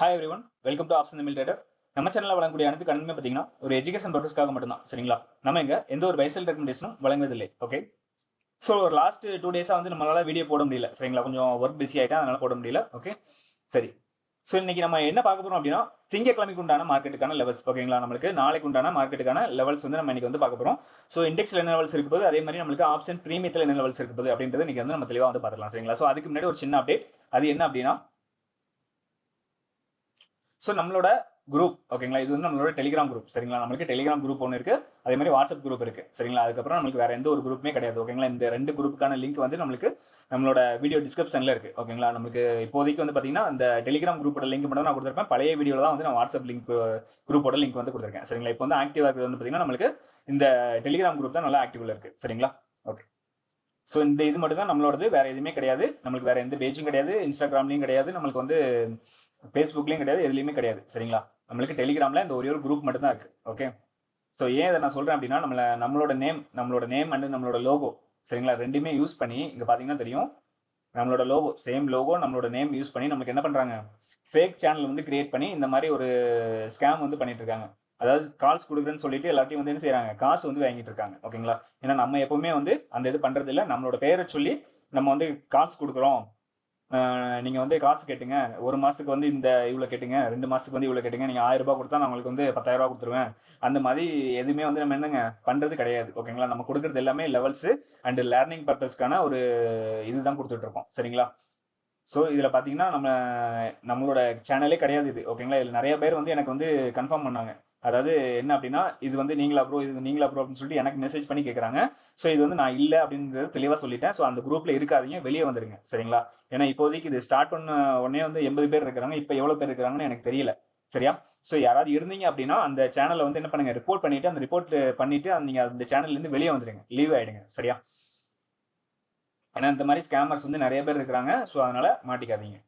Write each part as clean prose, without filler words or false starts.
Hi every one, welcome to option Tamil trader. நம்ம சேனலில் வழங்கக்கூடிய அனைத்து கணக்குமே பார்த்தீங்கன்னா ஒரு எஜுகேஷன் பர்பஸ்க்காக மட்டும்தான். சரிங்களா? நம்ம இங்கே எந்த ஒரு பைசல் ரெக்கமெண்டேஷனும் வழங்குவதில்லை. ஓகே. ஸோ ஒரு லாஸ்ட் 2 டேஸாக வந்து நம்மளால வீடியோ போட முடியல. சரிங்களா? கொஞ்சம் ஒர்க் பிஸி ஆகிட்டா, அதனால போட முடியல. ஓகே, சரி. ஸோ இன்னைக்கு நம்ம என்ன பார்க்க போறோம் அப்படின்னா, திங்கட்கிழமைக்கு உண்டான மார்க்கெட்டுக்கான லெவல்ஸ். ஓகேங்களா? நம்மளுக்கு நாளைக்கு உண்டான மார்க்கெட்டுக்கான லெவல்ஸ் வந்து நம்ம இன்னைக்கு வந்து பார்க்க போறோம். ஸோ இண்டெக்ஸ்ல என்ன லெவல்ஸ் இருக்கு போது, அதே மாதிரி நம்மளுக்கு ஆப்ஷன் பிரீமியத்தில் என்ன லெவல்ஸ் இருக்கு போது அப்படின்றது இன்னைக்கு வந்து நம்ம தெளிவாக வந்து பார்த்துக்கலாம். சரிங்களா? ஸோ அதுக்கு முன்னாடி ஒரு சின்ன அப்டேட். அது என்ன அப்படின்னா, ஸோ நம்மளோட குரூப், ஓகேங்களா, இது வந்து நம்மளோட டெலிகிராம் குரூப். சரிங்களா? நம்மளுக்கு டெலிகிராம் குரூப் ஒன்று இருக்கு, அதே மாதிரி வாட்ஸ்அப் குரூப் இருக்கு. சரிங்களா? அதுக்கப்புறம் நம்மளுக்கு வேற எந்த ஒரு குரூப்புமே கிடையாது. ஓகேங்களா? இந்த 2 குரூப்புக்கான லிங்க் வந்து நம்மளுக்கு நம்மளோட வீடியோ டிஸ்கிரிப்ஷன்ல இருக்கு. ஓகேங்களா? நமக்கு இப்போதைக்கு வந்து பாத்தீங்கன்னா இந்த டெலிகிராம் குரூப்போட லிங்க் மட்டும் நான் கொடுத்துருப்பேன். பழைய வீடியோல தான் வந்து நான் வாட்ஸ்அப் லிங்க் குரூப்போட லிங்க் வந்து கொடுத்துருக்கேன். சரிங்களா? இப்போ வந்து ஆக்டிவா இருக்கிறது வந்து பாத்தீங்கன்னா நம்மளுக்கு இந்த டெலிகிராம் குரூப் தான் நல்லா ஆக்டிவ்ல இருக்கு. சரிங்களா? ஓகே. ஸோ இந்த இது மட்டும் தான் நம்மளோடது, வேற எதுவுமே கிடையாது. நம்மளுக்கு வேற எந்த பேஜும் கிடையாது, இன்ஸ்டாகிராம்லையும் கிடையாது, நம்மளுக்கு வந்து ஃபேஸ்புக்லையும் கிடையாது, எதுலையுமே கிடையாது. சரிங்களா? நம்மளுக்கு டெலிகிராம்ல இந்த ஒரே ஒரு குரூப் மட்டும் தான் இருக்கு. ஓகே. ஸோ ஏன் இதை நான் சொல்றேன் அப்படின்னா, நம்மளோட நேம் அண்ட் நம்மளோட லோகோ, சரிங்களா, ரெண்டுமே யூஸ் பண்ணி இங்க பாத்தீங்கன்னா தெரியும், நம்மளோட லோகோ, சேம் லோகோ, நம்மளோட நேம் யூஸ் பண்ணி நமக்கு என்ன பண்றாங்க, ஃபேக் சேனல் வந்து கிரியேட் பண்ணி இந்த மாதிரி ஒரு ஸ்கேம் வந்து பண்ணிட்டு இருக்காங்க. அதாவது கால்ஸ் கொடுக்குறேன்னு சொல்லிட்டு எல்லாத்தையும் வந்து என்ன செய்யறாங்க, காசு வந்து வாங்கிட்டு இருக்காங்க. ஓகேங்களா? ஏன்னா நம்ம எப்பவுமே வந்து அந்த இது பண்றது இல்லை. நம்மளோட பேரை சொல்லி நம்ம வந்து கால்ஸ் கொடுக்குறோம், நீங்க வந்து காசு கேட்டுங்க, ஒரு மாசத்துக்கு வந்து இந்த இவ்வளவு கேட்டுங்க, 2 மாசத்துக்கு வந்து இவ்வளவு கேட்டுங்க, நீங்க 1000 ரூபாய் கொடுத்தா நான் உங்களுக்கு வந்து 10,000 ரூபாய் கொடுத்துருவேன். அந்த மாதிரி எதுவுமே வந்து நம்ம என்னங்க பண்றது கிடையாது. ஓகேங்களா? நம்ம கொடுக்கறது எல்லாமே லெவல்ஸ் அண்ட் லேர்னிங் பர்பஸ்க்கான ஒரு இதுதான் கொடுத்துட்டு இருக்கோம். சரிங்களா? ஸோ இதில் பார்த்தீங்கன்னா நம்மளோட சேனலே கிடையாது இது. ஓகேங்களா? இதில் நிறைய பேர் வந்து எனக்கு வந்து கன்ஃபார்ம் பண்ணாங்க. அதாவது என்ன அப்படின்னா, இது வந்து நீங்களா ப்ரோ, இது நீங்களா ப்ரோ அப்படின்னு சொல்லிட்டு எனக்கு மெசேஜ் பண்ணி கேட்குறாங்க. ஸோ இது வந்து நான் இல்லை அப்படின்றது தெளிவாக சொல்லிட்டேன். ஸோ அந்த குரூப்பில் இருக்காதீங்க, வெளியே வந்துருங்க. சரிங்களா? ஏன்னா இப்போதைக்கு இது ஸ்டார்ட் பண்ண உடனே வந்து 80 பேர் இருக்கிறாங்க. இப்போ எவ்வளோ பேர் இருக்கிறாங்கன்னு எனக்கு தெரியல. சரியா? ஸோ யாராவது இருந்தீங்க அப்படின்னா அந்த சேனலை வந்து என்ன பண்ணுங்க, ரிப்போர்ட் பண்ணிட்டு, அந்த ரிப்போர்ட் பண்ணிட்டு நீங்கள் அந்த சேனல்லேருந்து வெளியே வந்துடுங்க, லீவ் ஆயிடுங்க. சரியா? ஏன்னா இந்த மாதிரி ஸ்கேமர்ஸ் வந்து நிறைய பேர் இருக்கிறாங்க. ஸோ அதனால மாட்டிக்காதீங்க.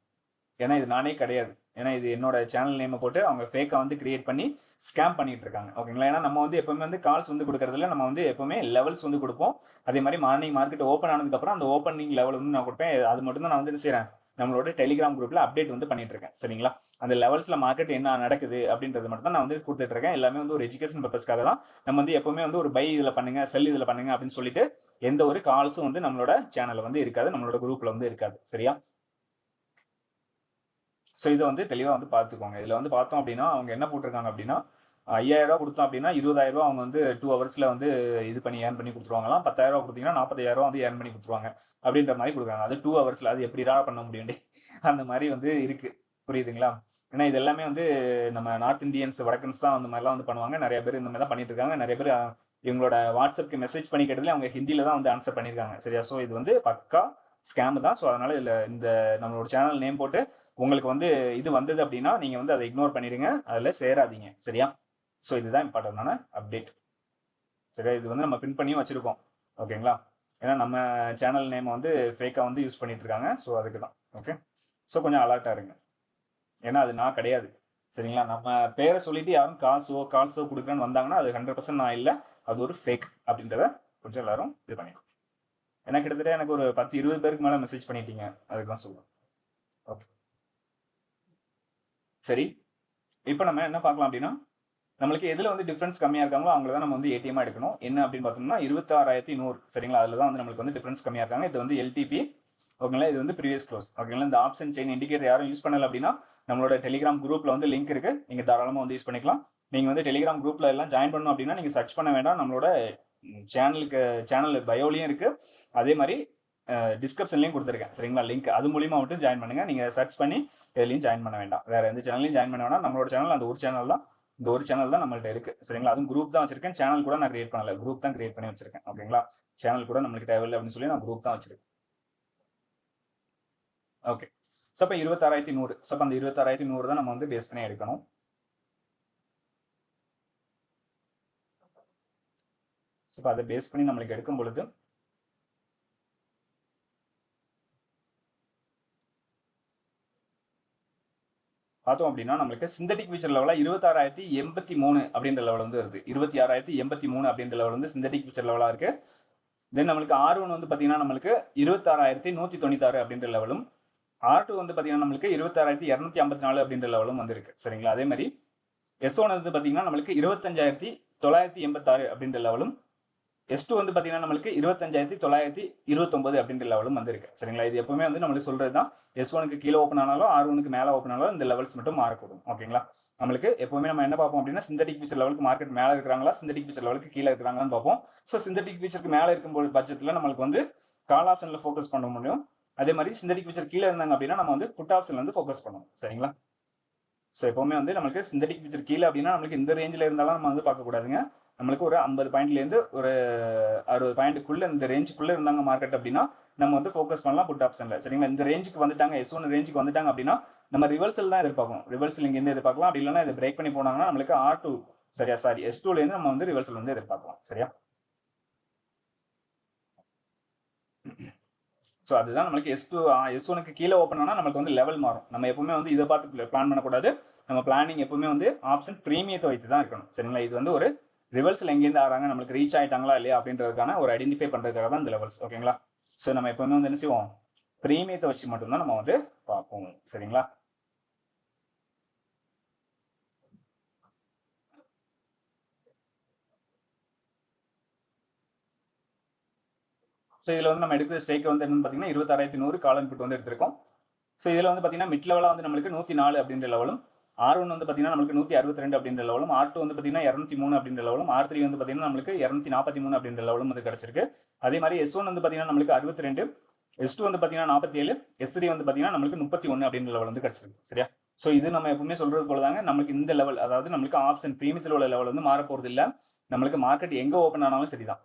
ஏன்னா இது நானே கிடையாது. ஏன்னா இது என்னோட சேனல் நேமை போட்டு அவங்க ஃபேக்கா வந்து கிரியேட் பண்ணி ஸ்கேம் பண்ணிட்டு இருக்காங்க. ஓகேங்களா? ஏன்னா நம்ம வந்து எப்பவுமே வந்து கால்ஸ் வந்து கொடுக்கறதுல நம்ம வந்து எப்பவுமே லெவல்ஸ் வந்து கொடுப்போம். அதே மாதிரி மார்னிங் மார்க்கெட் ஓப்பன் ஆனதுக்கு அப்புறம் அந்த ஓப்பனிங் லெவல் வந்து நான் கொடுப்பேன். அது மட்டும் தான் நான் வந்து என்ன செய்றேன், நம்மளோட டெலிகிராம் குரூப்ல அப்டேட் வந்து பண்ணிட்டு இருக்கேன். சரிங்களா? அந்த லெவல்ஸ்ல மார்க்கெட் என்ன நடக்குது அப்படின்றது மட்டும் தான் நான் வந்து கொடுத்துட்டு இருக்கேன். எல்லாமே வந்து ஒரு எஜுகேஷன் பர்பஸ்க்காக தான். நம்ம வந்து எப்பவுமே வந்து ஒரு பை இதுல பண்ணுங்க, செல் இதுல பண்ணுங்க அப்படின்னு சொல்லிட்டு எந்த ஒரு கால்ஸும் வந்து நம்மளோட சேனல்ல வந்து இருக்காது, நம்மளோட குரூப்ல வந்து இருக்காது. சரியா? ஸோ இதை வந்து தெளிவாக வந்து பார்த்துக்கோங்க. இதில் வந்து பார்த்தோம் அப்படின்னா அவங்க என்ன போட்டிருக்காங்க அப்படின்னா, 5,000 ரூபா கொடுத்தோம் அப்படின்னா 20,000 ரூபா அவங்க வந்து 2 ஹவர்ஸில் வந்து இது பண்ணி ஏர்ன் பண்ணி கொடுத்துருவாங்களாம். 10,000 ரூபா கொடுத்தீங்கன்னா 45,000 ரூபா வந்து ஏர்ன் பண்ணி கொடுத்துருவாங்க அப்படின்ற மாதிரி கொடுக்குறாங்க. அது 2 ஹவர்ஸில் அது எப்படிடா பண்ண முடியும் அந்த மாதிரி வந்து இருக்கு. புரியுதுங்களா? ஏன்னா இது எல்லாமே வந்து நம்ம நார்த் இந்தியன்ஸ், வடக்கன்ஸ் தான் அந்த மாதிரிலாம் வந்து பண்ணுவாங்க. நிறைய பேர் இந்த மாதிரி தான் பண்ணிட்டு இருக்காங்க. நிறைய பேர் இவங்களோட வாட்ஸ்அப்க்கு மெசேஜ் பண்ணி கேட்டதுல அவங்க ஹிந்தியில தான் வந்து ஆன்சர் பண்ணியிருக்காங்க. சரியா? ஸோ இது வந்து பக்கா ஸ்கேம் தான். ஸோ அதனால இதில் இந்த நம்மளோட சேனல் நேம் போட்டு உங்களுக்கு வந்து இது வந்தது அப்படின்னா நீங்க வந்து அதை இக்னோர் பண்ணிடுங்க, அதுல சேராதீங்க. சரியா? ஸோ இதுதான் இம்பார்ட்டன்டான அப்டேட். சரியா? இது வந்து நம்ம பின் பண்ணியும் வச்சிருக்கோம். ஓகேங்களா? ஏன்னா நம்ம சேனல் நேம் வந்து ஃபேக்கா வந்து யூஸ் பண்ணிட்டு இருக்காங்க. ஸோ அதுக்கு தான். ஓகே. ஸோ கொஞ்சம் அலர்ட்டா இருங்க. ஏன்னா அது நான் கிடையாது. சரிங்களா? நம்ம பேரை சொல்லிட்டு யாரும் கால்ஸோ கொடுக்குறேன்னு வந்தாங்கன்னா அது 100% நான் இல்லை, அது ஒரு ஃபேக் அப்படின்றத கொஞ்சம் எல்லாரும் இது பண்ணிக்கோ. ஏன்னா கிட்டத்தட்ட எனக்கு ஒரு 10, 20 பேருக்கு மேல மெசேஜ் பண்ணிட்டீங்க. அதுக்கு தான் சொல்லுவேன். ஓகே, சரி. இப்போ நம்ம என்ன பார்க்கலாம் அப்படின்னா, நம்மளுக்கு எதுல வந்து டிஃபரன்ஸ் கம்மியா இருக்காங்களோ அவங்கள தான் நம்ம வந்து ஏடிஎம் எடுக்கணும். என்ன அப்படின்னு பார்த்தோம்னா 26,100. சரிங்களா? அதுல தான் வந்து நம்மளுக்கு வந்து டிஃபரன்ஸ் கம்மியா இருக்காங்க. இது வந்து எல்டிபி. ஓகேங்களா? இது வந்து ப்ரீவியஸ் க்ளோஸ். ஓகேங்களா? இந்த ஆப்ஷன் செயின் இண்டிகேட்டர் யாரும் யூஸ் பண்ணல அப்படின்னா நம்மளோட டெலிகிராம் குரூப்ல வந்து லிங்க் இருக்கு, நீங்க தாராளமா வந்து யூஸ் பண்ணிக்கலாம். நீங்க வந்து டெலிகிராம் குரூப்ல எல்லாம் ஜாயின் பண்ணணும் அப்படின்னா நீங்க சர்ச் பண்ண வேண்டாம். நம்மளோட சேனல் பயோலையும் இருக்கு, அதே மாதிரி டிஸ்கிரிப்ஷன்லையும் கொடுத்துருக்கேன். சரிங்களா? லிங்க் அது மூலியமா மட்டும் ஜாயின் பண்ணுங்க. நீங்க சர்ச் பண்ணி எதுலையும் ஜாயின் பண்ண வேண்டாம், வேற எந்த சேனல்லையும் ஜாயின் பண்ண வேண்டாம். நம்மளோட சேனல் அந்த ஒரு சேனல் தான், இந்த ஒரு சேனல் தான் நம்மள்ட்ட இருக்கு. சரிங்களா? அதுவும் குரூப் தான் வச்சிருக்கேன், சேனல் கூட நான் கிரியேட் பண்ணல, குரூப் தான் கிரியேட் பண்ணி வச்சிருக்கேன். ஓகேங்களா? சேனல் கூட நம்மளுக்கு தேவையில்லை அப்படின்னு சொல்லி நான் குரூப் தான் வச்சிருக்கேன். ஓகே. ஸோ அப்போ 26,100. ஸோ அந்த 26,100 தான் நம்ம வந்து பேஸ் பண்ணி எடுக்கணும். ஸோ அதை பேஸ் பண்ணி நம்மளுக்கு எடுக்கும் பொழுது பார்த்தோம் அப்படின்னா நம்மளுக்கு சிந்தட்டிக் ஃபியூச்சர் லெவலில் 26,083 அப்படின்ற லெவல் வந்து வருது. 26,083 அப்படின்ற லெவல் வந்து சிந்தட்டிக் ஃபியூச்சர் லெவலாக இருக்கு. தென் நம்மளுக்கு R1 வந்து பார்த்தீங்கன்னா நம்மளுக்கு 26,196 அப்படின்ற லெவலும், R2 வந்து பார்த்தீங்கன்னா நம்மளுக்கு 26,254 அப்படின்ற லெவலும் வந்திருக்கு சரிங்களா. அதே மாதிரி S1 வந்து பார்த்தீங்கன்னா நம்மளுக்கு 25,986 அப்படின்ற லெவலும், S2 வந்து பார்த்தீங்கன்னா நம்மளுக்கு 25,929 அப்படின்ற லெவலும் வந்திருக்கு சரிங்களா. இது எப்பவுமே வந்து நம்மளுக்கு சொல்றது தான், S1க்கு கீழே ஓப்பன் ஆனாலும் R1க்கு மேலே ஓப்பன் ஆனாலும் இந்த லெவல்ஸ் மட்டும் மாறக்கூடும் ஓகேங்களா. நம்மளுக்கு எப்பவுமே நம்ம என்ன பார்ப்போம் அப்படின்னா, சிந்தட்டிக் ஃபீச்சர் லெவலுக்கு மார்க்கெட் மேலே இருக்கிறாங்களா, சிந்தட்டிக் ஃபீச்சர் லெவலுக்கு கீழே இருக்கிறாங்கன்னு பார்ப்போம். ஸோ சிந்தட்டிக் ஃபீச்சருக்கு மேலே இருக்கும்போது பட்சத்தில் நம்மளுக்கு வந்து கால் ஆப்ஷனில் ஃபோக்கஸ் பண்ண முடியும். அதே மாதிரி சிந்தட்டிக் ஃபீச்சர் கீழே இருந்தாங்க அப்படின்னா நம்ம வந்து புட் ஆப்ஷன்ல வந்து ஃபோக்கஸ் பண்ணுவோம் சரிங்களா. ஸோ எப்பவுமே வந்து நம்மளுக்கு சிந்தட்டிக் ஃபீச்சர் கீழே அப்படின்னா நம்மளுக்கு இந்த ரேஞ்சில் இருந்தாலும் நம்ம வந்து பார்க்கக்கூடாதுங்க. நம்மளுக்கு ஒரு 50 பாயிண்ட்லேருந்து ஒரு 60 பாயிண்ட்டுக்குள்ள இந்த ரேஞ்சுக்குள்ளே இருந்தாங்க மார்க்கெட் அப்படின்னா நம்ம வந்து ஃபோக்கஸ் பண்ணலாம் புட் ஆப்ஷனில் சரிங்களா. இந்த ரேஞ்சுக்கு வந்துட்டாங்க, S1 ரேஞ்சுக்கு வந்துட்டாங்க அப்படின்னா நம்ம ரிவர்சல் தான் எதிர்பார்க்கணும். ரிவர்சல் இங்கேருந்து எதிர்பார்க்கலாம், அப்படி இல்லைன்னா இதை பிரேக் பண்ணி போனாங்கன்னா நம்மளுக்கு R2 சரியா S2லேருந்து நம்ம வந்து ரிவர்சல் வந்து எதிர்பார்க்கலாம் சரியா. ஸோ அதுதான் நம்மளுக்கு S1க்கு கீழே ஓப்பன் ஆனால் நம்மளுக்கு வந்து லெவல் மாறும். நம்ம எப்பவுமே வந்து இதை பார்த்து பிளான் பண்ணக்கூடாது. நம்ம பிளானிங் எப்பவுமே வந்து ஆப்ஷன் ப்ரீமியத்தை வைத்து தான் இருக்கணும் சரிங்களா. இது வந்து ஒரு ரிவர்சல் எங்கேருந்து ஆறாங்க, நம்மளுக்கு ரீச் ஆயிட்டாங்களா இல்லையா அப்படின்றதுக்கான ஒரு ஐடென்டிஃபை பண்ணுறதுக்காக தான் இந்த லெவல்ஸ் ஓகேங்களா. ஸோ நம்ம எப்பவுமே வந்து என்ன செய்வோம், ப்ரீமியத்தை வச்சு மட்டும்தான் நம்ம வந்து பார்ப்போம் சரிங்களா. ஸோ இதில் வந்து நம்ம எடுக்கிற ஸ்டேக் வந்து என்னன்னு பார்த்தீங்கன்னா 26,100 கால் இன்புட் வந்து எடுத்திருக்கோம். ஸோ இதில் வந்து பார்த்தீங்கன்னா மிட் லெவலாக வந்து நம்மளுக்கு 104 அப்படின்ற லெவலும், R1 வந்து பார்த்தீங்கன்னா நம்மளுக்கு 162 அப்படின்ற லெவலும், R2 வந்து பார்த்தீங்கன்னா 203 அப்படின்ற லெவலும், R3 வந்து பார்த்தீங்கன்னா நம்மளுக்கு 243 அப்படின்ற லெவலும் வந்து கிடச்சிருக்கு. அதே மாதிரி S1 வந்து பார்த்தீங்கன்னா நம்மளுக்கு 62, S2 வந்து பார்த்தீங்கன்னா 47, S3 வந்து பார்த்தீங்கன்னா நம்மளுக்கு 31 அப்படின்ற லெவல் வந்து கிடச்சிருக்கு சரியா. ஸோ இது நம்ம எப்பவுமே சொல்றது போல தாங்க, நம்மளுக்கு இந்த லெவல் அதாவது நம்மளுக்கு ஆப்ஷன் ப்ரீமியத்தில் உள்ள லெவல் வந்து மாற போகிறது இல்லை. நம்மளுக்கு மார்க்கெட் எங்கே ஓப்பன் ஆனாலும் சரிதான்,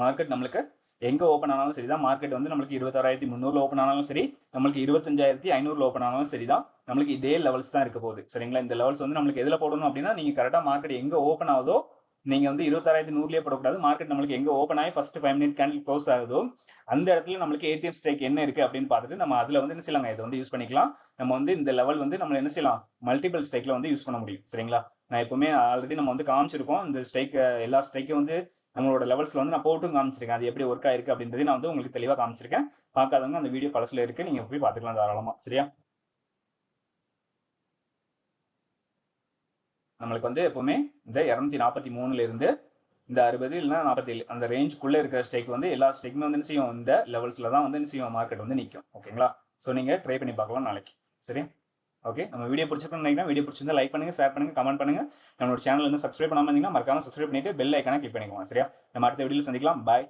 மார்க்கெட் நம்மளுக்கு எங்கே ஓப்பன் ஆனாலும் சரி தான், மார்க்கெட் வந்து நம்மளுக்கு 26,300 ஓப்பன் ஆனாலும் சரி, நம்மளுக்கு 25,500 ஓப்பன் ஆனாலும் சரி தான், நம்மளுக்கு இதே லெவல்ஸ் தான் இருக்க போகுது சரிங்களா. இந்த லெவல்ஸ் வந்து நம்மளுக்கு எதில் போடணும் அப்படின்னா, நீங்கள் கரெக்டாக மார்க்கெட் எங்கே ஓப்பன் ஆகுதோ நீங்கள் வந்து 26,100லேயே போடக்கூடாது. மார்க்கெட் நம்மளுக்கு எங்கே ஓப்பன் ஆகி ஃபர்ஸ்ட் 5 மினிட் கேண்டில் க்ளோஸ் ஆகுதோ அந்த இடத்துல நம்மளுக்கு ஏடிஎம் ஸ்ட்ரைக் என்ன இருக்குது அப்படின்னு பார்த்துட்டு நம்ம அதில் வந்து என்ன செய்யலாங்க, இதை வந்து யூஸ் பண்ணிக்கலாம். நம்ம வந்து இந்த லெவல் வந்து நம்ம என்ன செய்யலாம், மல்டிபிள் ஸ்ட்ரைக்கில் வந்து யூஸ் பண்ண முடியும் சரிங்களா. நான் எப்பவுமே ஆல்ரெடி நம்ம வந்து காமிச்சிருக்கோம் இந்த ஸ்ட்ரைக், எல்லா ஸ்ட்ரைக்கும் வந்து நம்மளோட லெவல்ஸ்ல வந்து நான் போட்டும் காமிச்சிருக்கேன், அது எப்படி ஒர்க் ஆயிருக்கு அப்படின்றது நான் வந்து உங்களுக்கு தெளிவாக காமிச்சிருக்கேன். பார்க்காதவங்க அந்த வீடியோ பழசுல இருக்கு, நீங்க போய் பார்த்துக்கலாம் தாராளமா சரியா. நம்மளுக்கு வந்து எப்பவுமே இந்த 243ல இருந்து இந்த 60 இல்லைன்னா 47 அந்த ரேஞ்சுக்குள்ள இருக்கிற ஸ்டேக் வந்து எல்லா ஸ்டேக்குமே வந்து என்ன செய்யும், இந்த லெவல்ஸ்ல தான் வந்து என்ன செய்யும் மார்க்கெட் வந்து நிற்கும் ஓகேங்களா. ஸோ நீங்க ட்ரை பண்ணி பார்க்கலாம் நாளைக்கு சரி. ஓகே, நம்ம வீடியோ பிடிச்சிருக்கோம்னு நினைக்கிறேன். வீடியோ பிடிச்சிருந்தா லைக் பண்ணுங்க, ஷேர் பண்ணுங்க, கமெண்ட் பண்ணுங்க. நம்மளோட சேனல் வந்து சப்ஸ்கிரைப் பண்ணாமல் இருந்தீங்கன்னா மறக்காம சப்ஸ்கிரைப் பண்ணிட்டு பெல் ஐக்கான கிளிக் பண்ணிக்கோங்க சரியா. நம்ம அடுத்த வீடியோவில் சந்திக்கலாம். பாய்.